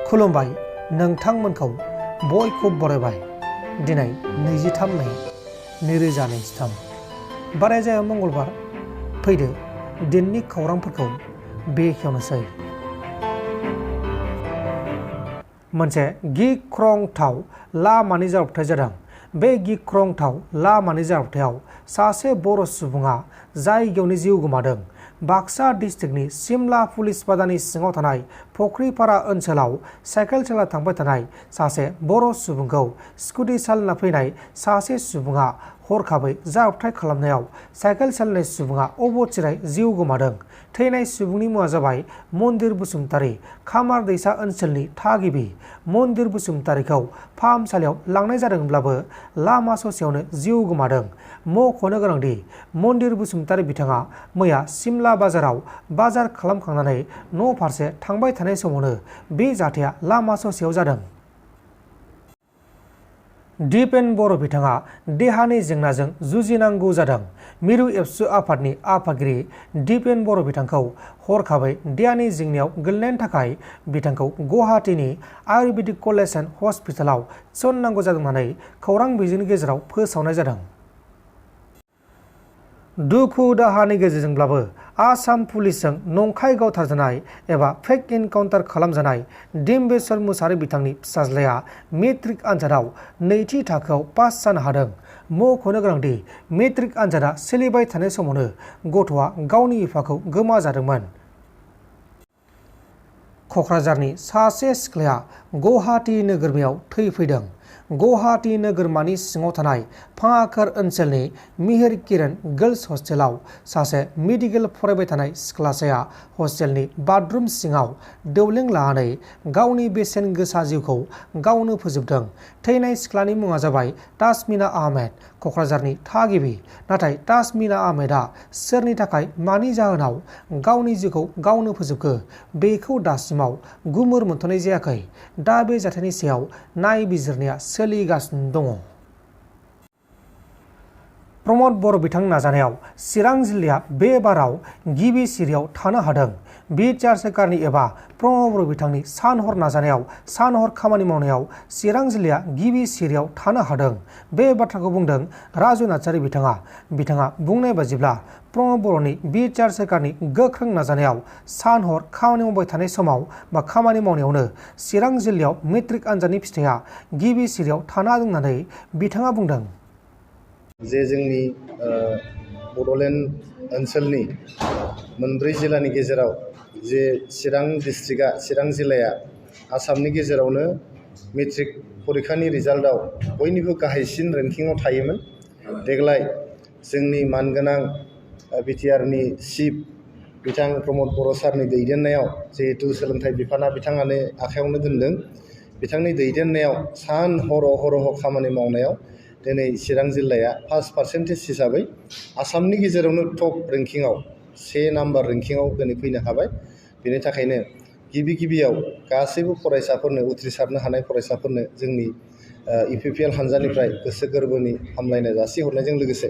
खुलुमबाय नोंथांमोनखौ बयखौ बरायबाय। दिनै 23 मे 2023 बारायजाया मंगलबार। फैदो दिननि खौरांफोरखौ बेखेवनोसै। मोनसे गिख्रंथाव लामानि जाब्रबथाय जादों। बे गिख्रंथाव लामानि जाब्रबथायाव सासे बर' सुबुङा जायगायावनो जिउ गोमादों। बाक्सा डिस्ट्रिक्टनि सिमला पुलिस बाजारनि सिङाव थानाय फख्रिपारा ओनसोलाव साइकेल सालायना थांबाय थानाय सासे बर' सुबुंखौ स्कुटि सालायना फैनाय सासे सुबुङा हरखाबै जाब्रबथाय खालामनायाव साइकेल सालायनाय सुबुङा अबथिरायै जिउ गोमादों। थैनाय सुबुंनि मुङा जाबाय मन्दिर बसुमतारी, खामार दैसा ओनसोलनि थागिबि। मन्दिर बसुमतारीखौ फाहामसालियाव लांनाय जादोंब्लाबो लामा ससेयावनो जिउ गोमादों। मख'नो गोनांदि मन्दिर बसुमतारी बिथाङा मैया सिमला बाजाराव बाजार खालामखांनानै न' फारसे थांबाय थानाय समावनो बे जाथाया लामा ससेयाव जादों। बर'न बर' बिथाङा देहानि जेंनाजों जुजिनांगौ जादों। मिरु एबसु आफादनि आफादगिरि बर'न बर' बिथांखौ हरखाबै देहानि जेंनायाव गोग्लैनायनि थाखाय बिथांखौ गुवाहाटीनि आयुर्वेदिक कलेज एन्ड हस्पिटालाव थिसननांगौ जादों होननानै खौरां बिजोंनि गेजेराव फोसावनाय जादों। दुखु दाहानि गेजेरजोंब्लाबो आसाम पुलिसजों नंखाय गावथारजानाय एबा फेक इनकाउन्टार खालामजानाय डिम्बेश्वर मुसाहारि बिथांनि फिसाज्लाया मेट्रिक आनजादाव नैथि थाखोआव पास जानो हादों। मख'नो गोनांदि मेट्रिक आनजादा सोलिबाय थानाय समावनो गथ'आ गावनि बिफाखौ गोमाजादोंमोन। क'क्राझारनि सासे सिख्लाया गुवाहाटी नोगोरमायाव थैफैदों। गुवाहाटी नोगोरमानि सिङाव थानाय फाङाखोर ओनसोलनि मिहिर किरण गार्लस हस्टेलाव सासे मेडिकेल फरायबाय थानाय सिख्लासाया हस्टेलनि बाथरुम सिङाव देवलें लानानै गावनि बेसेन गोसा जिउखौ गावनो फोजोबदों। थैनाय सिख्लानि मुङा जाबाय तासमिना आहमेद, क'क्राझारनि थागिबि। नाथाय तासमिना आहमेदा सोरनि थाखाय मानि जाहोनाव गावनि जिउखौ गावनो फोजोबखो बेखौ दासिमाव गुमुर मोनथ'नाय जायाखै। दा बे जाथायनि सायाव नायबिजिरनाया सोलिगासिनो दङ। प्रमद बर' बिथांनि नाजानायाव चिरां जिल्लाया बे बाराव गिबि सिरियाव थानो हादों। बिटिआर सोरखारनि एबा प्रमद बर' बिथांनि सान-हर नाजानायाव सान-हर खामानि मावनायाव चिरां जिल्लाया गिबि सिरियाव थानो हादों। बे बाथ्राखौ बुंदों राजु नार्जारी बिथाङा बुंनाय बादिब्ला प्रमद बर'नि बिटिआर सोरखारनि गोख्रों नाजानायाव सान-हर खामानि मावबाय थानाय समाव खामानि मावनायावनो चिरां जिल्लायाव मेट्रिक आनजादनि फिथाइया गिबि सिरियाव थानो हादों होननानै बिथाङा बुंदों। जे जोंनि बड'लेण्ड ओनसोलनि मोनब्रै जिल्लानि गेजेराव जे चिरां डिस्ट्रिक्टआ चिरां जिल्लाया आसामनि गेजेरावनो मेट्रिक परिखानि रिजाल्टआव बयनिबो गाहायसिन रेंकिंआव थायोमोन। देग्लाय जोंनि मानगोनां बिटिआरनि चिफ बिथां प्रमद बर' सारनि दैदेननायाव जिहेतु सोलोंथाइ बिफाना बिथाङानो आखायावनो दोनदों, बिथांनि दैदेननायाव सान हरह खामानि मावनायाव दिनै चिरां जिल्लाया फार्स्ट पार्सेन्टेज हिसाबै आसामनि गेजेरावनो टप रेंकिंआव 1 नाम्बार रेंकिंआव दिनै फैनो हाबाय। बेनि थाखायनो गिबियाव गासैबो फरायसाफोरनो उथ्रिसारनो हानाय फरायसाफोरनो जोंनि इउपिपिएल हानजानिफ्राय गोसो गोरबोनि हामलायनाय जासिहरनायजों लोगोसे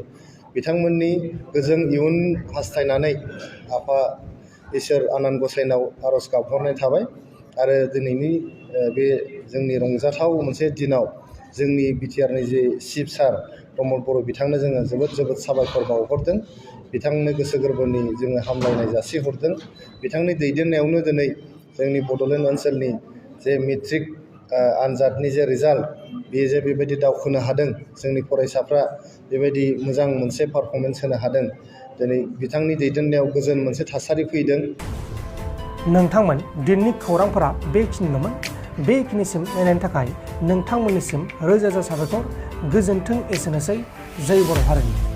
बिथांमोननि गोजों इयुन हास्थायनानै आफा इसोर आनान गसाइनाव आर'ज गाबहरनाय थाबाय। आरो दिनैनि बे जोंनि रंजाथाव मोनसे दिनाव जोंनि बिटिआरनि जे चिफ सार प्रमद बर' बिथांनो जोङो जोबोद साबायखर बावहरदों। बिथांनो गोसो गोरबोनि जोङो हामलायनाय जासिहरदों। बिथांनि दैदेननायावनो दिनै जोंनि बड'लेण्ड ओनसोलनि जे मेट्रिक आनजादनि जे रिजाल्ट बेयो जे बेबायदि दावखोनो हादों, जोंनि फरायसाफ्रा बेबायदि मोजां मोनसे पारफरमेन्स होनो हादों। दिनै बिथांनि दैदेननायाव गोजोन मोनसे थासारि फैदों। नोंथांमोन दिननि खौरांफोरा बेखिनिल'मोन। बेखिनिसिम नायनायनि थाखाय नोंथांमोननिसिम रोजा रोजा साबायखर। गोजोन्थों। एसेनोसै। जय बर' हारिनि।